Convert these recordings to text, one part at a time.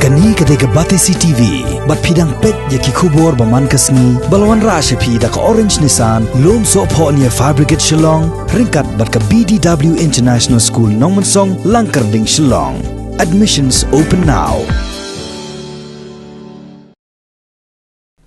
Kani ketika Batesi TV, bat pidang pet yaki kubur baman kasni, balawan rasha pi da ka Orange Nissan, loan so po niya Fabricate Shillong, ringkat bat ka BDW International School Nongmansong, Langkarding Shillong. Admissions open now.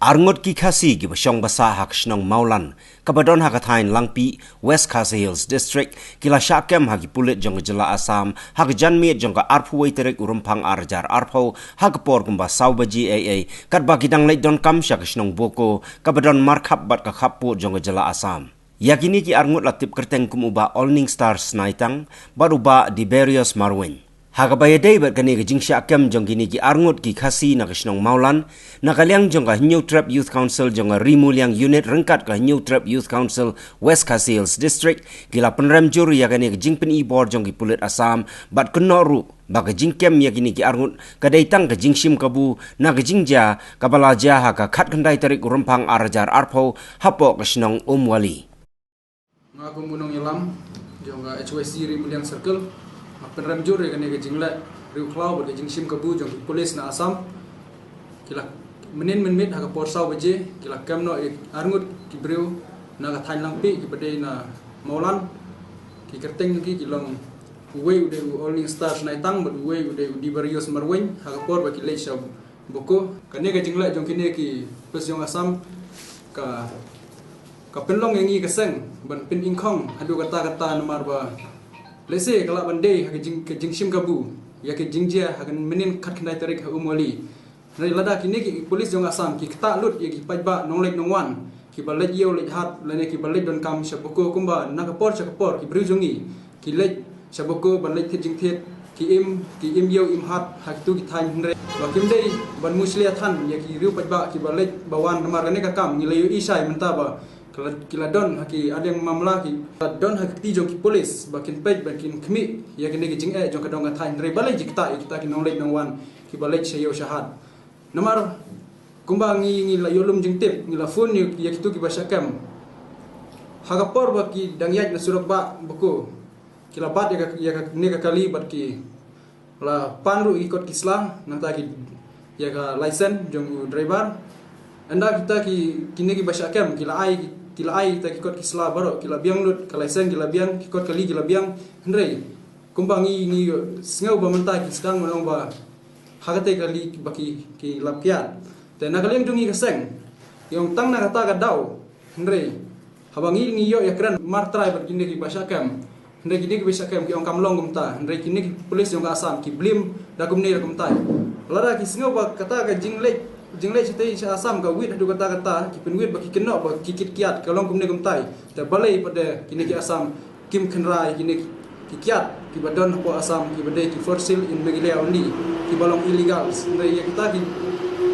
Arngot ki khasi gi basong basa hak shnong maulan kabadon hakathain langpi West Khasi Hills District kila shakem hagi pulit jong jela Assam hak janmi jong ka arphuwei terek urumphang arjar arpho hak por kumba saubaji aa kat bagi dang leit don kam shak shnong boko kabadon markhap bat ka khappu jong jela Assam yakini ki arngot latip kerteng kumuba Olning Stars naitang baruba di Berios Marwin Hagabaya day bat kani ka jingsha akam jong kini ki arngot ki khasi na kasnong maulan nakaliang jong ka New Trap Youth Council jong ka Rimuliang Unit rengkat ka New Trap Youth Council West Khasi Hills District kila penrem juru ya kani ka jingpen ibor jong ki pulit Assam bat kenoru baka jingkem ya kini ki arngot kadai tang ka jingshim kabu na ka jingja kabalaja ha ka khat kandai tarik rumpang arajar arpo hapo kasnong umwali ngaku munong ilam jong ka HYC Rimuliang Circle penrem jur ya kani ke jingla riu klau bot ke jingsim kabu jong polis na Assam kila menin menmit ha ka porsau baje kila kamno arngut ki breu na ka thain langpi ki bade na maulan ki kerteng ki kilong uwe ude Olning Stars na tang bot uwe ude di Berios Marwin ha ka por ba ki le shab boko kani ke jingla jong kini ki pes jong Assam ka penlong yang i keseng ban pin ingkhong hadu kata nomor ba lese kalau bandai ke jingsim kabu ya ke jingjia akan menin kat kendai tarik umwali dari lada kini ki polis jong Assam ki kata lut ya ki pajba nonglek nongwan ki balet yeu lek hat lane ki balet don kam syaboko kumba nakapor syakapor ki brujungi ki lek syaboko balet thit jingthet ki im yeu im hat hak tu ki thain hre wa kim dei ban muslia than ya ki riu pajba ki balet bawan namar ne ka kam ni leyu isai mentaba kila don haki adeng mamla ki don haki jong ki polis bakin pej bakin kemi ya kini ki jing jong kadong athain re balai kita ki nonglek nongwan ki balai sayo syahad nomor kumbang ngi la yolum jing tip ngi la phone ya kitu ki basakam hagapor baki dang yaj na surak ba boko kila bat ya ne ka kali bat ki la panru ikot kisla nata ki ya ka license jong driver anda kita ki kini ki basakam kila ai ta kikot kisla baro kila biang lut kalaisen kila biang kikot kali kila biang hendrei kumbangi ni sngau ba menta ki sedang menong ba hagate kali baki ki lapkiat te nakaliang dungi kaseng yang tang na kata gadau hendrei habangi ni yo ya kran martrai ber kini ki basakam hendrei kini ki basakam ki ong kamlong gumta hendrei kini ki polis yang Assam ki blim dagum nei dagum tai lara ki sngau ba kata ka jinglek sitai Assam ka wit hadu kata ki penwit baki kenok ba kikit kiat kalong kumne kumtai ta balai pada kini ki Assam kim khenrai kini ki kiat ki badon po Assam ki badai ki for sale in Meghalaya only ki balong illegal ndai ya kita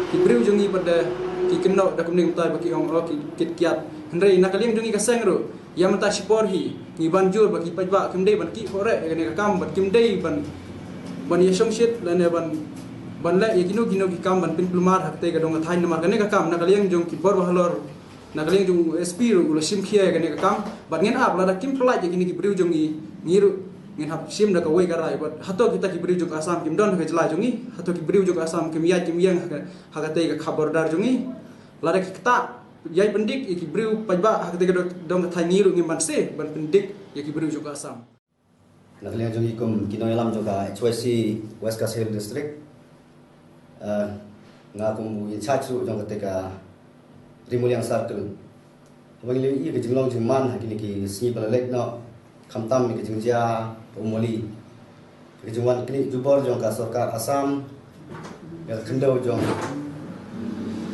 ki breu jungi pada ki kenok da kumne kumtai baki ong ki kit kiat ndai nakaliang jungi ka sengro yang menta sipor hi ni banjur baki pajba kimdei ban ki hore ne ka kam ban kimdei ban ya shongshit lane ban la yakino ki kam ban pin plumar hakte ga dong thain namar kane ka kam nakaliang jong ki bor halor nakaliang jong SP ru la sim khia kane ka kam ban ngen ap la kim plai yakini ki breu jong ngiru ngen hap sim da ka wei ga rai bat hato kita ki breu jong Assam kim don ka jela jongi hato ki breu jong Assam kim ya kim yang hakate ga khabar dar jongi la ki kta yai pendik ki breu pajba hakte ga dong thain ngiru ngim ban se ban pendik ki breu jong Assam nakaliang jong ikum kinoyalam jong ka HYC West Khasi Hills District ngakum in charge ru jong ketika Rimuliang Circle bagi i ke jinglong jingman hakini ki sni balalek no khamtam ki jingja umoli ke jingwan kini jubor jong ka sarkar Assam ya khendo jong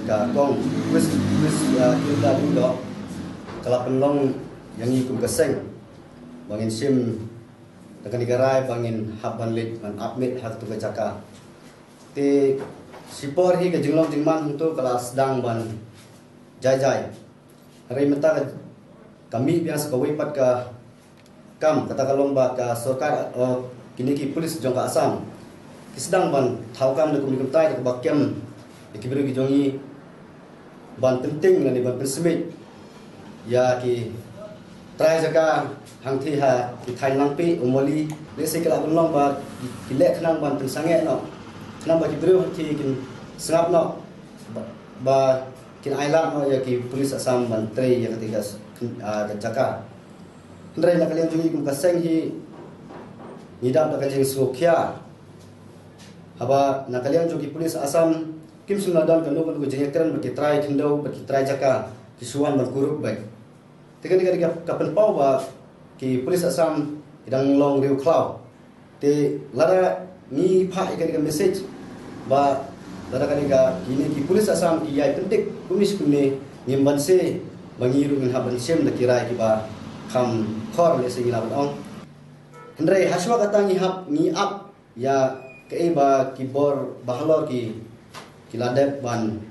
ka kong wis ya kita do kala penlong yang ikum keseng bangin sim tekan digarai bangin haban lit man apmit hak tu kecaka ti sipor hi ke jinglong jingman untuk kelas sedang ban jai hari menta kami biasa ka wepat ka kam kata kalomba ka sarkar kini ki polis jong ka Assam ki sedang ban thau kam de kum tai ka bakyam ki biru ki jongi ban penting ngani ban persmit ya ki trai jaga hang thi ha ki thain langpi umoli le se kala long ba ki le khnang ban tu sange no Kenapa kita beri ki kin sengap no ba kin ailat no ya ki polis Assam menteri yang ketiga Jaka. Kendrai nak kalian tungi kum kaseng hi nidap nak kalian sukia. Haba nak kalian tungi polis Assam kim sunadan kanu kan jengkeran berkitrai kendau berkitrai Jaka kisuan berkuruk baik. Tekan tiga kapan pau ba ki polis Assam idang long riu cloud. Te lara ni pak ikan message ba lara kaniga kini ki polis Assam ki yai pentik kumis kune nyimban se bangiru min haban sem da kirai ki ba kam khor le sing lawan ong kendrai haswa kata ni up ya ke ba ki bor bahlor ki ladep ban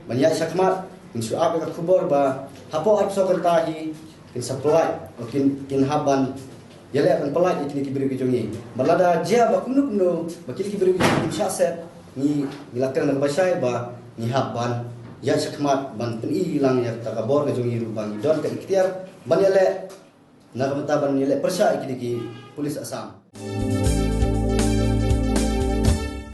banyak sakmat min suap ka kubor ba hapo ap so kata hi kin supply kin haban yale akan pelaj ikini ki beri jongi berlada dia ba kumnu bakil ki beri kin syaset ni milakkan dan basai ba ni haban ya sakmat ban peni hilang ya takabor ke jongi rubang don ke ikhtiar ban yale nak mentaban yale persya ikini ki polis Assam.